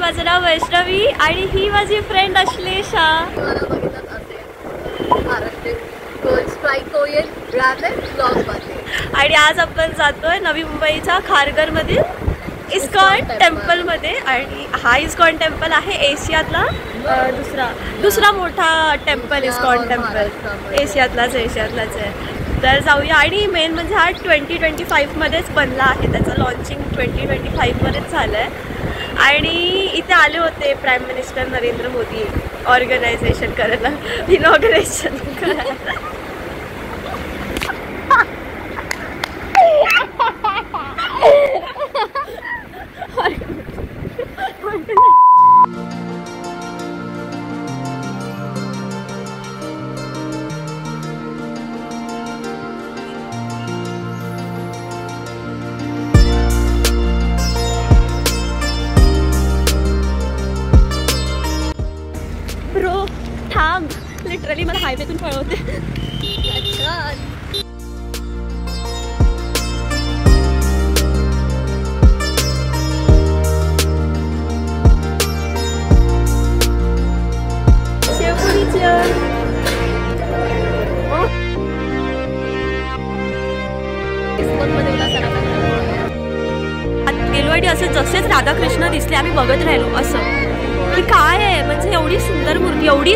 माझं नाव वैष्णवी आणि ही माझी फ्रेंड अश्लेषा. आणि आज आपण जातोय नवी मुंबईच्या खारघरमधील इस्कॉन टेम्पलमध्ये. आणि हा इस्कॉन टेम्पल आहे एशियातला दुसरा मोठा टेम्पल. इस्कॉन टेम्पल एशियातलाच आहे. तर जाऊया. आणि मेन म्हणजे हा 2025मध्येच बनला आहे. त्याचं लॉन्चिंग 2025मध्येच झालं आहे. आणि इथे आले होते prime minister Narendra Modi organization करायला, इनॉग्रेशन करायला. ब्रो थांब, लिटरली मला हायवेतून पळवते. गेलो आणि असे जसेच राधाकृष्ण दिसले आम्ही बघत राहिलो असं की काय आहे. म्हणजे एवढी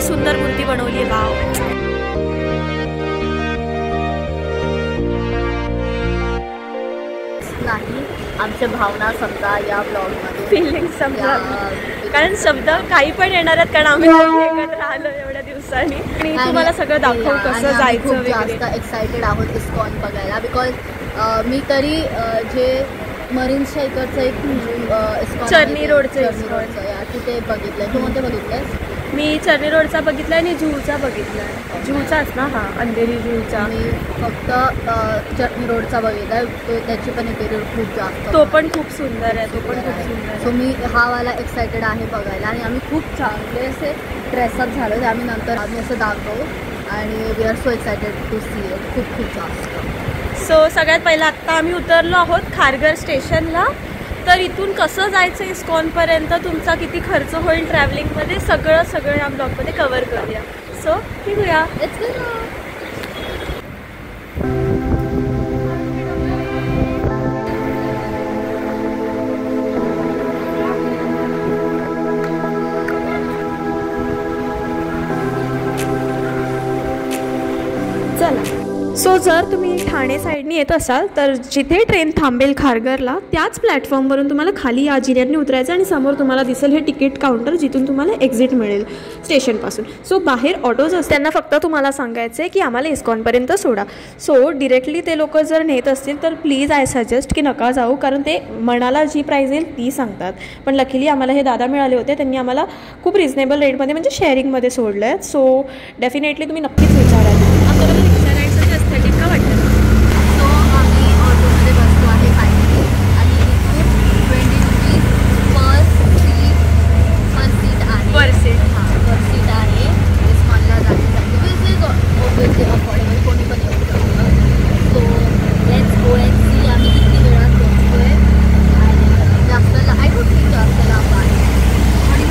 सुंदर मूर्ती बनवली आहे. वाव. नाही आमच्या भावना समजा या ब्लॉगमध्ये, फिलिंग समजा. कारण शब्द काही पण येणार आहेत कारण आम्ही एकत्र आलो एवढ्या दिवसांनी. आणि तुम्हाला सगळं दाखवू कसं जायचं वगैरे. जास्त एक्सायटेड आहोत इस्कॉन बघायला. बिकॉज मी तरी जे मरीन्सच्या इकडचं एक इस्कॉन चर्नी रोडचं तिथे बघितलंय. तू कोणते बघितलंय? मी चर्नी रोडचा बघितला आणि जुहूचा बघितला. जुहूचाच ना? हा, अंधेरी जुहूचा. मी फक्त चर्नी रोडचा बघितला. तो त्याची पण इंटेरियर खूप जास्त, तो पण खूप सुंदर आहे. सो मी हा वाला एक्सायटेड आहे बघायला. आणि आम्ही खूप चांगले असे ड्रेसअप झालो ते आम्ही नंतर असं दाखवू. आणि we are so excited to see it. खूप जास्त. सो सगळ्यात पहिलं आत्ता आम्ही उतरलो आहोत खारघर स्टेशनला. तर इथून कसं जायचं इस्कॉनपर्यंत, तुमचा किती खर्च होईल ट्रॅव्हलिंगमध्ये, सगळं या ब्लॉगमध्ये कवर करूया. सो निघूया. चला. सो जर तुम्ही ठाणे साईडने येत असाल तर जिथे ट्रेन थांबेल खारघरला त्याच प्लॅटफॉर्मवरून तुम्हाला खाली या जिन्याने उतरायचं आणि समोर तुम्हाला दिसेल हे तिकीट काउंटर, जिथून तुम्हाला एक्झिट मिळेल स्टेशनपासून. सो बाहेर ऑटोज असतात, त्यांना फक्त तुम्हाला सांगायचं आहे की आम्हाला इस्कॉनपर्यंत सोडा. सो डिरेक्टली ते लोक जर नेत असतील तर प्लीज आय सजेस्ट की नका जाऊ, कारण ते मनाला जी प्राईज येईल ती सांगतात. पण लकीली आम्हाला हे दादा मिळाले होते, त्यांनी आम्हाला खूप रिजनेबल रेटमध्ये म्हणजे शेअरिंगमध्ये सोडलं आहे. सो डेफिनेटली तुम्ही नक्कीच विचाराल. का वाटतं? सो आम्ही ऑटोमध्ये बसलो आहे फायनली. आणि इथून 20 रुपीज पर सीट आहे. पर सीट आहे इस्कॉनला जाण्यासाठी. विच इज ऑब्वियसली अफोर्डेबल, कोणी पण येऊ शकतो. So let's go and see आम्ही किती वेळात पोहोचतोय. आणि जास्त आय डोंट थिंक जास्त लांब आहे. आणि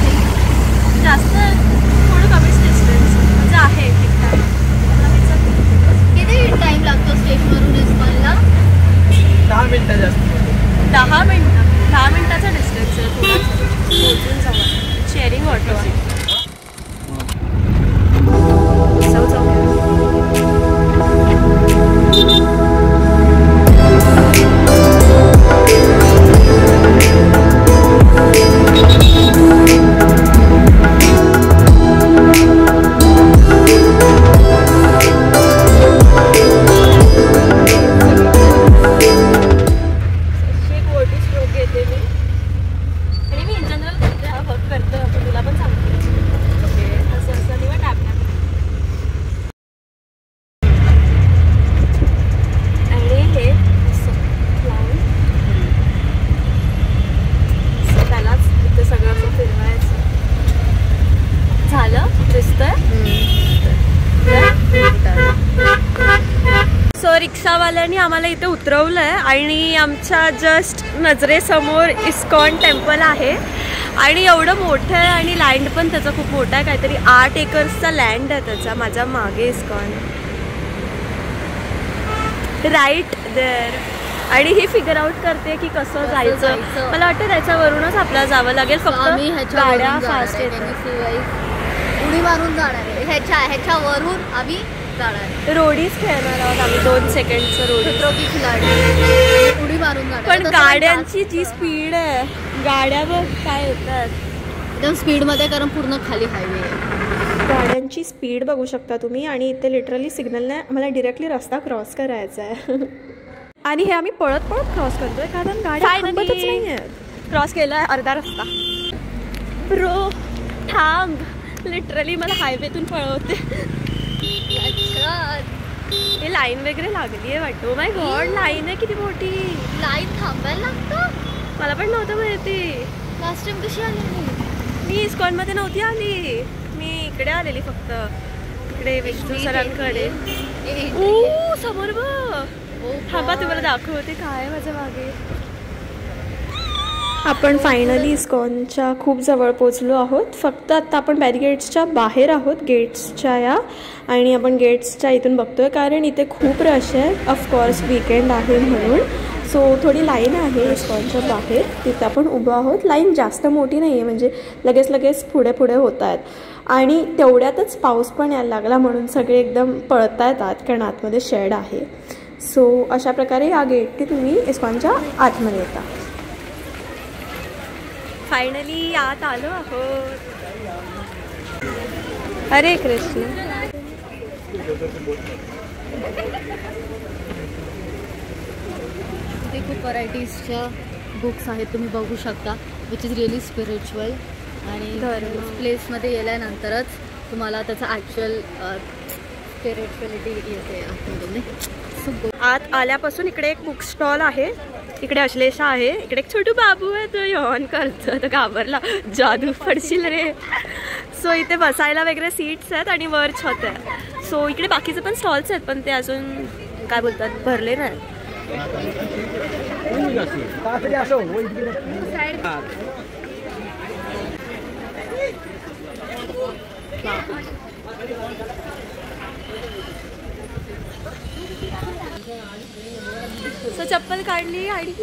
जास्त थोडं कमीच डिस्टन्स म्हणजे आहे ठीकठाक. किती टाइम लागतो स्टेशनवरून इस्कॉनला? 10 मिनिटं जास्त. 10 मिनिटाचा डिस्टन्स आहे. पोहोचून जाऊ. शेअरिंग ऑटो आहे. रिक्षावाल्याने आम्हाला इथे उतरवलं आहे आणि आमच्या जस्ट नजरेसमोर इस्कॉन टेम्पल आहे. आणि एवढं मोठं आहे आणि लँड पण त्याचा खूप मोठा आहे, काहीतरी 8 एकर्सचा लँड आहे त्याचा. माझ्या मागे इस्कॉन राईट देअर. आणि ही फिगर आउट करते की कसं जायचं. मला वाटतं त्याच्यावरूनच आपल्याला जावं लागेल. फक्त गाड्या फास्ट येतात. उडी मारून जाणार आहे ह्याच्यावरून आम्ही जाणार. रोडीच खेळणार आहोत आम्ही. 2 सेकंडचं रोडी खिलाडी उडी मारून जाणार. पण गाड्यांची जी स्पीड आहे, गाड्या बघ काय येतात एकदम स्पीडमध्ये, कारण पूर्ण खाली हायवे आहे. गाड्यांची स्पीड बघू शकता तुम्ही. आणि इथे लिटरली सिग्नल नाही, आम्हाला डिरेक्टली रस्ता क्रॉस करायचा आहे. आणि हे आम्ही पळत पळत क्रॉस करतोय कारण गाड्या थांबतच नाही आहेत. क्रॉस केलाय अर्धा रस्ता. ब्रो थांब, लिटरली मला हायवेतून पळवते. हे लाईन वगैरे लागली आहे वाटतो. माय गॉड, लाईन आहे किती मोठी. लाईन थांबायला लागतं. मला पण नव्हतं माहिती. लास्ट टाइम कशी आली? मी इस्कॉनमध्ये नव्हती आली. मी इकडे आलेली फक्त, इकडे विष्णू सरांकडे. समोर बघ. थांबा तुम्हाला दाखवते काय माझ्या मागे. आपण फायनली इस्कॉनच्या खूप जवळ पोचलो आहोत. फक्त आता आपण बॅरिगेट्सच्या बाहेर आहोत, गेट्सच्या या. आणि आपण गेट्सच्या इथून बघतोय कारण इथे खूप रश आहे. ऑफकोर्स वीकेंड आहे म्हणून. सो थोडी लाईन आहे इस्कॉनच्या बाहेर, तिथे आपण उभं आहोत. लाईन जास्त मोठी नाही आहे, म्हणजे लगेच पुढे होत आहेत. आणि तेवढ्यातच पाऊस पण यायला लागला म्हणून सगळे एकदम पळत आहेत आत, कारण आतमध्ये शेड आहे. सो अशा प्रकारे या गेटने तुम्ही इस्कॉनच्या आतमध्ये येता. फायनली आत आलो आहोत. हरे कृष्ण. इथे खूप व्हरायटीजच्या बुक्स आहेत, तुम्ही बघू शकता, विच इज रिअली स्पिरिच्युअल. आणि प्लेसमध्ये गेल्यानंतरच तुम्हाला त्याचं ॲक्च्युअल स्पिरिच्युअलिटी येते आतमध्ये. आत आल्यापासून इकडे एक बुक स्टॉल आहे, इकडे अश्लेषा आहे, इकडे एक छोटू बाबू आहे, तो यॉन करतो, तो घाबरला, जादू पडशील रे. सो इथे बसायला वगैरे सीट्स आहेत आणि वर छत आहे. सो इकडे बाकीचे पण स्टॉल्स आहेत, पण ते अजून काय बोलतात भरले नाही. सो चप्पल काढली आणि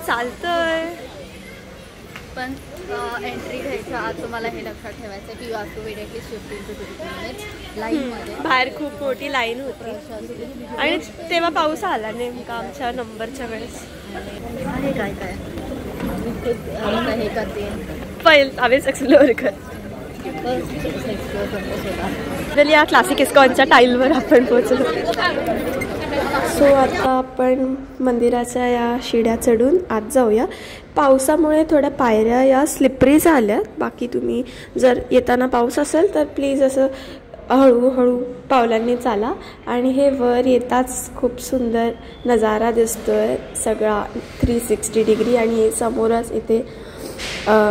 चालतंय. पण एंट्री घ्यायच्या आत तुम्हाला हे लक्षात ठेवायचं की you have to wait at least 15 to 20 minutes लाईनमध्ये. बाहेर खूप मोठी लाईन होती आणि तेव्हा पाऊस आला नेमका आमच्या नंबरच्या वेळेस. आहे काय काय हे करते पहिलं आम्हीच एक्सप्लोअर कर. या क्लासिक इस्कॉनच्या टाईलवर आपण पोहोचलो. सो आता आपण मंदिराच्या या शिड्या चढून आत जाऊया. पावसामुळे थोड्या पायऱ्या या स्लिपरी झाल्या. बाकी तुम्ही जर येताना पाऊस असेल तर प्लीज असं हळूहळू पावलांनी चाला. आणि हे वर येताच खूप सुंदर नजारा दिसतोय सगळा 360 डिग्री. आणि समोरच इथे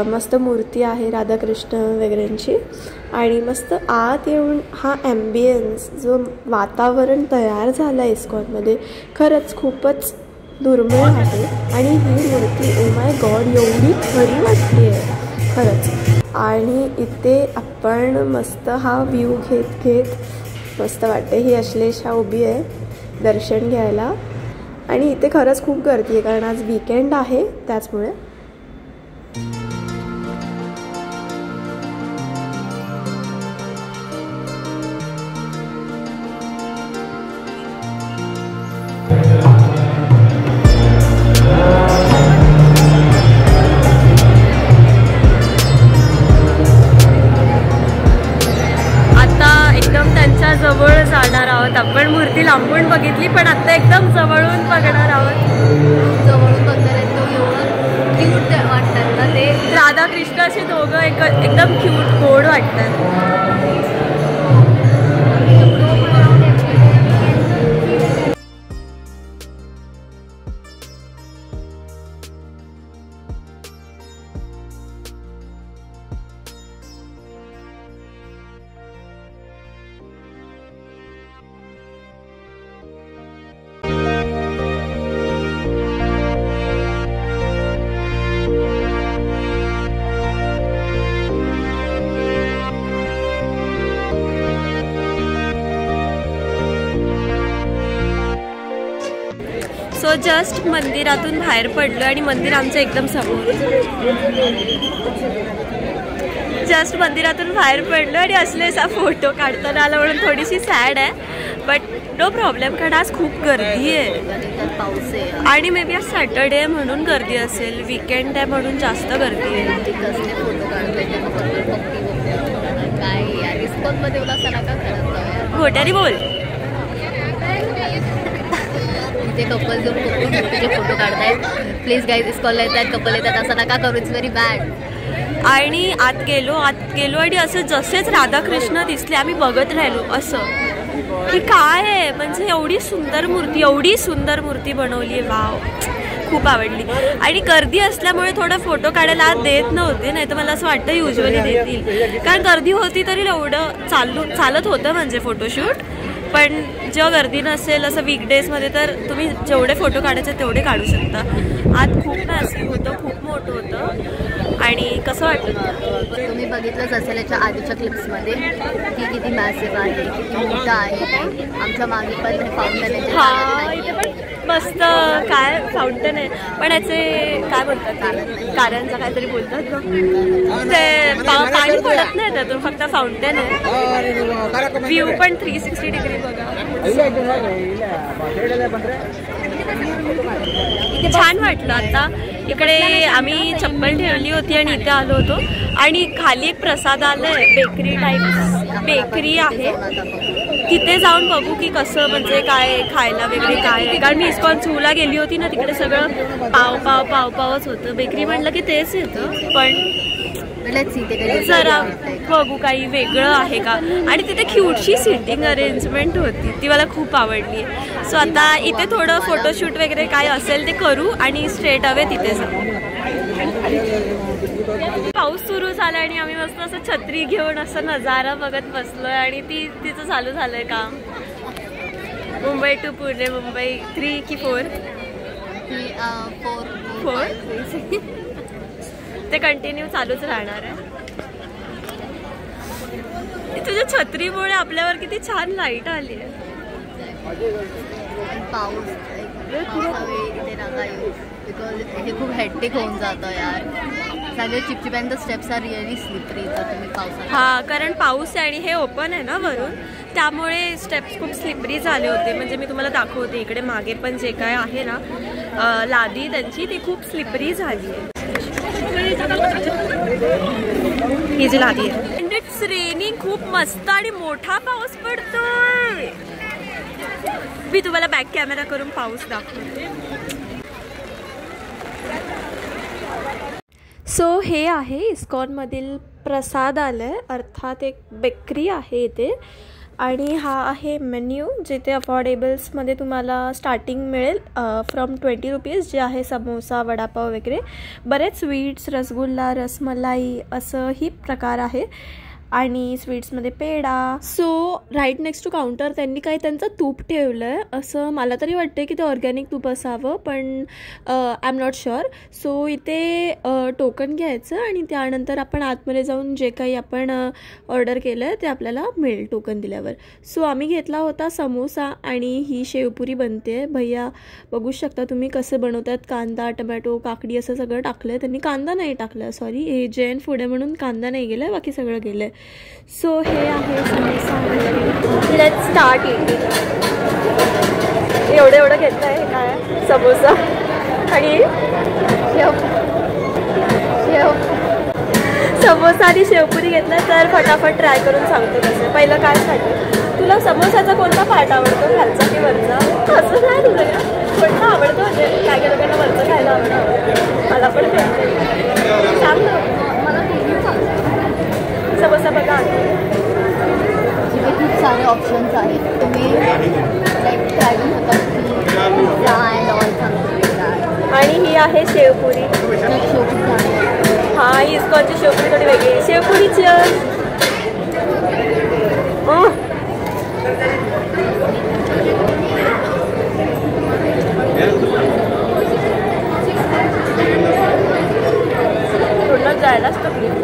मस्त मूर्ती आहे राधाकृष्ण वगैरेंची. आणि मस्त आत येऊन हा ॲम्बियन्स जो वातावरण तयार झालं आहे इस्कॉनमध्ये खरंच खूपच दुर्मिळ आहे. आणि ही मूर्ती ओ माय गॉड एवढी खरी वाटते आहे खरंच. आणि इथे आपण मस्त हा व्ह्यू घेत मस्त वाटते. ही अश्लेषा उभी आहे दर्शन घ्यायला. आणि इथे खरंच खूप गर्दी आहे कारण आज वीकेंड आहे त्याचमुळे. जवळ जाणार आहोत आपण. मूर्ती लांबून बघितली पण आता एकदम जवळून बघणार आहोत. जवळून बघणार तो एवढं क्यूट वाटतात ना ते राधाकृष्ण असे दोघं एकदम क्यूट गोड वाटतात. सो जस्ट मंदिरातून बाहेर पडलो आणि मंदिर आमचं एकदम समोर. जस्ट मंदिरातून बाहेर पडलो आणि असलेसा फोटो काढताना आला म्हणून थोडीशी सॅड आहे. बट नो प्रॉब्लेम, कारण आज खूप गर्दी आहे पाऊस आहे आणि मे बी आज सॅटर्डे म्हणून गर्दी असेल, वीकेंड आहे म्हणून जास्त गर्दी आहे. कसले फोटो काढतोय काय यार, इस्कॉनमध्ये असं नका करत. घोट्याने बोल. इथे कपल जो तुझे फोटो काढतायत, प्लीज गाईज, इस्कॉनला येत आहेत कपल येतात असं नका करू, इट्स व्हेरी बॅड. आणि आत गेलो आणि असं जसेच राधाकृष्ण दिसले आम्ही बघत राहिलो असं की काय आहे, म्हणजे एवढी सुंदर मूर्ती बनवली आहे. वाव, खूप आवडली. आणि गर्दी असल्यामुळे थोडं फोटो काढायला आत देत नव्हते, नाही तर मला असं वाटतं युजली देतील, कारण गर्दी होती तरी एवढं चालत होतं म्हणजे फोटोशूट. पण जेव्हा गर्दी नसेल असं वीकडेजमध्ये तर तुम्ही जेवढे फोटो काढायचे तेवढे काढू शकता. आत खूप मॅसिव्ह होतं, खूप मोठं होतं. आणि कसं वाटलं? तुम्ही बघितलंच असेल याच्या आधीच्या क्लिप्समध्ये की किती मॅसिव्ह आहे, किती मोठं आहे. आमच्या मागे पण हे फाउंटन आहे. हा, इथे पण मस्त काय फाउंटन आहे, पण याचे काय बोलतात, कारंजा काहीतरी बोलतात ना, ते पाणी पडत नाही त्यातून, फक्त फाउंटन आहे. व्ह्यू पण 360 डिग्री बघा. छान वाटलं. आता इकडे आम्ही चप्पल ठेवली होती आणि इथे आलो होतो आणि खाली एक प्रसादालय बेकरी टाईप बेकरी आहे, तिथे जाऊन बघू की कसं, म्हणजे काय खायला वगैरे काय आहे. कारण मी इस्कॉन झूला गेली होती ना, तिकडे सगळं पावच होतं. बेकरी म्हटलं की तेच येतं, पण जरा बघू काही वेगळं आहे का. आणि तिथे क्यूटशी सिटिंग अरेंजमेंट होती, ती मला खूप आवडली. सो आता इथे थोडं फोटोशूट वगैरे काय असेल ते करू आणि स्ट्रेट अवे तिथे जाऊ. पाऊस सुरू झाला आणि आम्ही मस्त असं छत्री घेऊन असं नजारा बघत बसलोय आणि तिचं चालू झालंय काम. मुंबई टू पुणे, मुंबई 3 की 4 ते कंटिन्यू चालूच राहणार आहे. तुझ्या छत्रीमुळे आपल्यावर किती छान लाईट आली आहे. पाऊस इथे नका येऊ, बिकॉज हे खूप हेक्टिक होऊन जातं यार. सगळे चिपचिप and the steps are really slippery जर तुम्ही पावसात. हां, कारण पाऊस आहे आणि हे ओपन आहे ना वरून, त्यामुळे स्टेप्स खूप स्लिपरी झाले होते. म्हणजे मी तुम्हाला दाखवते, इकडे मागे पण जे काय आहे ना लादी त्यांची, ती खूप स्लिपरी झाली आहे. ही जी लादी आहे. अँड इट्स रेनिंग, खूप मस्त आणि मोठा पाऊस पडतोय. मी तुम्हाला बॅक कॅमेरा करून पाऊस दाखवते. सो हे आहे इस्कॉनमधील प्रसादालय, अर्थात एक बेकरी आहे इथे. आणि हा आहे मेन्यू, जिथे अफोर्डेबल्समध्ये तुम्हाला स्टार्टिंग मिळेल फ्रॉम 20 रुपीज, जे आहे समोसा, वडापाव वगैरे. बरेच स्वीट्स, रसगुल्ला, रसमलाई असंही प्रकार आहे. आणि स्वीट्समध्ये पेढा. So right next to counter त्यांनी काही त्यांचं तूप ठेवलं आहे, असं मला तरी वाटतं की ते ऑर्गॅनिक तूप असावं, पण I am not sure. So इथे टोकन घ्यायचं आणि त्यानंतर आपण आतमध्ये जाऊन जे काही आपण ऑर्डर केलं आहे ते आपल्याला मिळेल टोकन दिल्यावर. सो आम्ही घेतला होता समोसा आणि ही शेवपुरी बनते आहे. भैया बघू शकता तुम्ही कसं बनवतात, कांदा, टमॅटो, काकडी असं सगळं टाकलं आहे. त्यांनी कांदा नाही टाकला, सॉरी, हे जैन फूड आहे म्हणून कांदा नाही गेला, बाकी सगळं गेलं आहे. सो हे आहे समोसा. Let's start eating. एवढं घेतलं आहे काय समोसा आणि समोसा आणि शेवपुरी घेतलं. तर फटाफट ट्राय करून सांगतो कसं. पहिलं काय खायचं तुला? समोसाचा कोणता पार्ट आवडतो, खालचा की वरचा? असं नाही तुझं का, कोणता आवडतो? म्हणजे काय केलं त्यांना वरचं खायला आवडतं, मला पण सांग ना. मला समोसा बघा, तिथे खूप सारे ऑप्शन्स आहेत. तुम्ही लाईक ट्राय करू शकता अँड ऑल समथिंग. आणि ही आहे शेवपुरी. हा, ही इस्कॉनची शेवपुरी थोडी वेगळी आहे. शेवपुरीची थोडं जायलाच तकलीफ.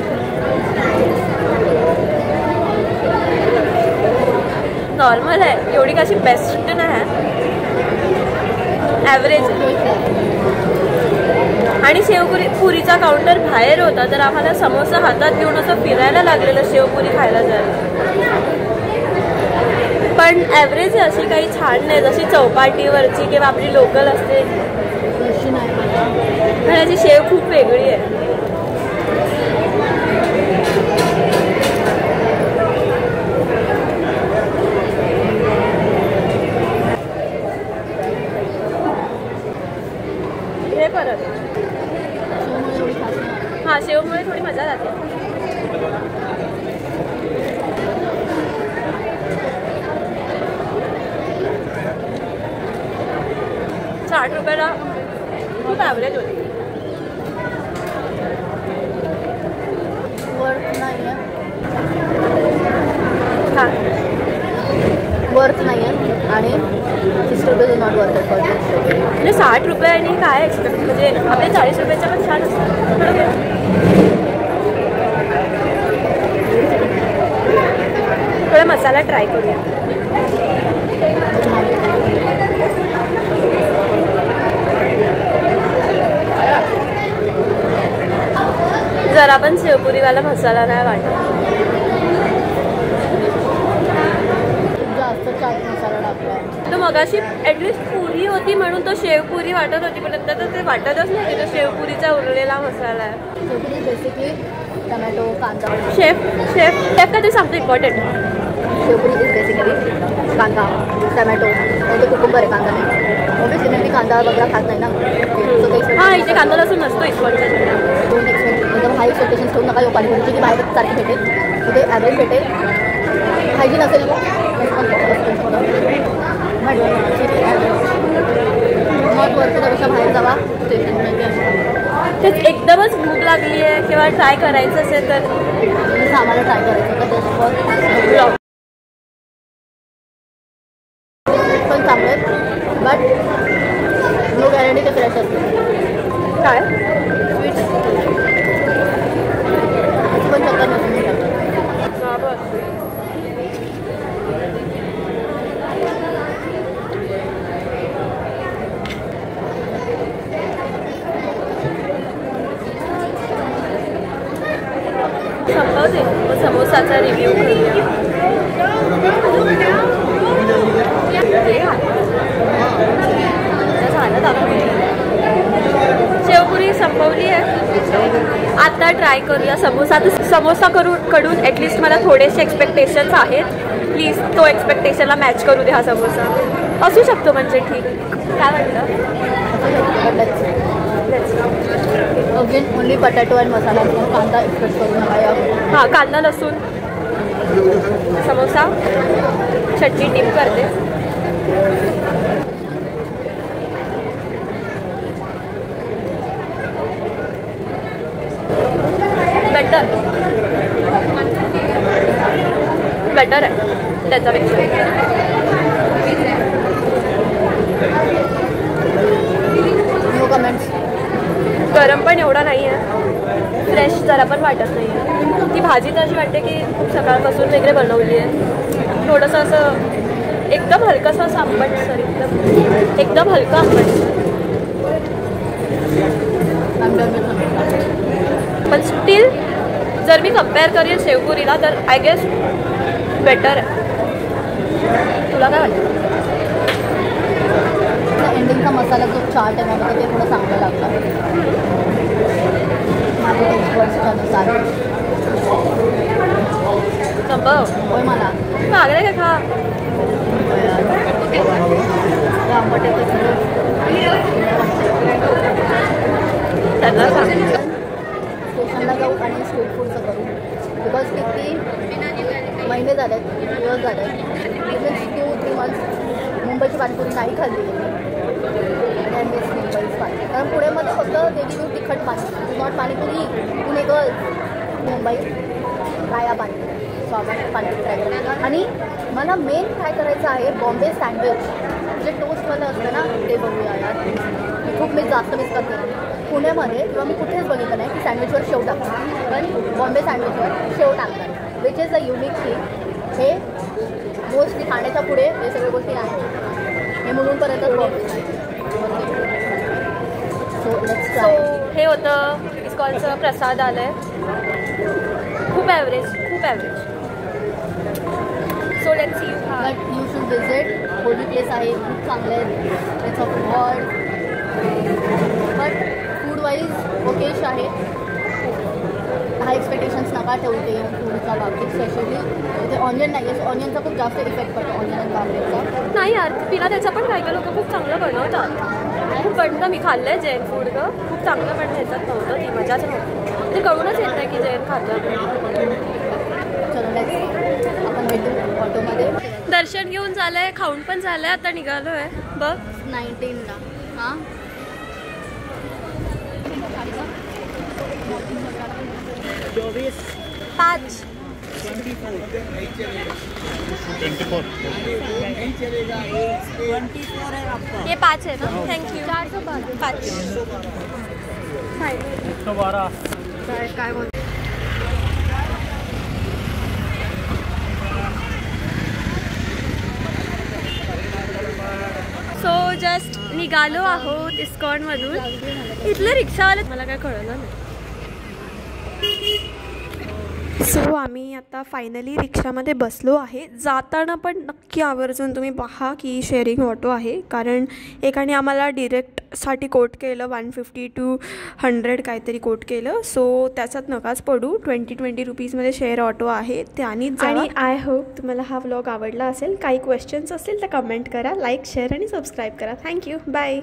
नॉर्मल आहे, एवढी कशी बेस्ट नाही आहे. ॲव्हरेज. आणि शेवपुरीचा काउंटर बाहेर होता, तर आम्हाला समोसा हातात घेऊन असं फिरायला लागलेलं शेवपुरी खायला जायला. पण ॲव्हरेज अशी काही छान नाही, जशी चौपाटीवरची किंवा आपली लोकल असते पण याची शेव खूप वेगळी आहे. हे परत हां, शेवमुळे थोडी मजा जाते. ₹60 खूप ॲव्हरेज होती. वर्थ नाही आहे. हां, वर्थ नाही आहे आणि ₹60 इज नॉट वर्थ फॉर दिस. म्हणजे ₹60 आणि काय एक्सपेक्ट, म्हणजे आपले ₹40 पण छान असतात. थोडा मसाला ट्राय करूया. जरा पण शेवपुरीवाला मसाला नाही वाटत. जास्त चाट मसाला टाकला. तर मगाशी ॲटलिस्ट पुरी होती म्हणून तो शेवपुरी वाटत होती, पण आता तर ते वाटतच नाही की तो शेवपुरीचा उरलेला मसाला आहे. शेवपुरी बेसिकली टमॅटो, कांदा. शेफ का ते सांगतो इम्पॉर्टंट. शेवपुरी इज बेसिकली कांदा, टमॅटो, ते कुकुंबर आहे, कांदा नाही. ऑब्वियसली मी कांदा वगैरे खात नाही ना. हां, इथे कांदा लसूण नसतो इस्कॉनच्या. दोन एकदम हाय एक्सपेक्टेशन ठेवून नका. पाणीपुरीची की बाहेर सारखी भेटेल, तिथे ॲव्हरेज भेटेल, हायजीन असेल. नॉट वर्थ त्यापेक्षा बाहेर जावा स्टेशनमध्ये. तेच एकदमच भूक लागली आहे किंवा ट्राय करायचं असेल तर आम्हाला ट्राय करायचं होतं. ब्लॉग पण चांगलं आहे, बट नो गॅरंटी ते फ्रेश असते. काय स्वीट पण चक्कर नसून संपवते. मग समोसाचा रिव्ह्यू करूया. शेवपुरी संपवली आहे. आता ट्राय करूया समोसा. समोसा कडून ॲटलिस्ट मला थोडेसे एक्सपेक्टेशन्स आहेत. प्लीज तो एक्सपेक्टेशनला मॅच करू दे हा समोसा. असू शकतो म्हणजे ठीक. काय वाटतं? Again only potato and masala. कांदा एक्सपेक्ट करू नका. हां, कांदा लसूण समोसा चटणी डिप करते. बेटर आहे त्याच्यापेक्षा. No comments. गरम पण एवढा नाही आहे, फ्रेश जरा पण वाटत नाही आहे. ती भाजी तर अशी वाटते की खूप सकाळपासून वगैरे बनवली आहे. थोडंसं असं एकदम हलकंसं असं आंबट सर, एकदम हलकं आंबट. पण स्टील जर मी कम्पेअर करेन शेवपुरीला तर आय गेस बेटर आहे. तुला काय वाटतं? एंडिंगचा मसाला जो चाट आहे मला ते थोडं चांगलं लागतं माझ्या टेक्स्टनुसार. संभव होय मला मागणे काय खा. आंबट त्यांना सांग. स्टेशनला जाऊ आणि स्ट्रीट फूडचं करू. बिकॉज किती महिने झाले आहेत, दिवस झाले आहेत, 2-3 मंथ्स मुंबईची पाणीपुरी नाही खाल्ली आणि आय मिस मुंबईच पाणी. कारण पुण्यामध्ये फक्त ते गिव्ह तिखट पाणी, नॉट पाणीपुरी. पुणे गर्ल्स, मुंबई काया पाणीपुरी, स्वागत पाणीपुरी ट्राय करायचं. आणि मला मेन काय करायचं आहे बॉम्बे सँडविच, जे टोस्टवालं असतं ना ते बघूया यार. खूप मी जास्त मिस करते. पुण्यामध्ये किंवा मी कुठेच बघितलं नाही की सँडविचवर शेव टाकतात, पण बॉम्बे सँडविचवर शेव टाकतात, which is a unique thing. हे मोस्टली खाण्याच्या पुढे हे सगळ्या गोष्टी आहेत. हे म्हणून पर्यंत बॉम्बे सो हे होतं इस्कॉनचं प्रसाद आलंय. खूप average. So let's see but you should visit. Holy place आहे, खूप चांगले आहेत. Place of God. But food wise ओकेश आहे. हाय एक्सपेक्टेशन्स नका ठेवते फूडच्या बाबतीत. स्पेशली इथे ऑनियन नाही आहे. ऑनियनचा खूप जास्त इफेक्ट पडतो ऑनियन आणि गार्लिकचा. नाही यार, तिला त्याचं पण काही लोक खूप चांगलं बनवतात. खूप बनतं. मी खाल्लं आहे जैन फूड गं. खूप चांगलं पण ह्याच्यात नव्हतं. ती मजाच नव्हती. ते कळूनच येत नाही की जैन खाल्लं. चलो आपण भेटू ऑटोमध्ये. दर्शन घेऊन झालंय, खाऊन पण झालंय, आता निघालो आहे बघ 19ला. हां 5 ये 5 है ना. थँक्यू. 5 काय बोल. सो जस्ट निघालो आहोत इस्कॉनमधून. इथले रिक्षावाले मला काय कळलं नाही. सो आम्ही आता फायनली रिक्षामध्ये बसलो आहे. जाताना पण नक्की आवर्जून तुम्ही पहा की शेअरिंग ऑटो आहे, कारण एकाने आम्हाला डिरेक्टसाठी कोट केलं 150 to 100 काहीतरी कोट केलं. सो त्याच्यात नकाच पडू. 20 रुपीजमध्ये शेअर ऑटो आहे, त्यानीच. आणि आय होप तुम्हाला हा व्लॉग आवडला असेल. काही क्वेश्चन्स असतील तर कमेंट करा, लाईक शेअर आणि सबस्क्राईब करा. थँक्यू. बाय.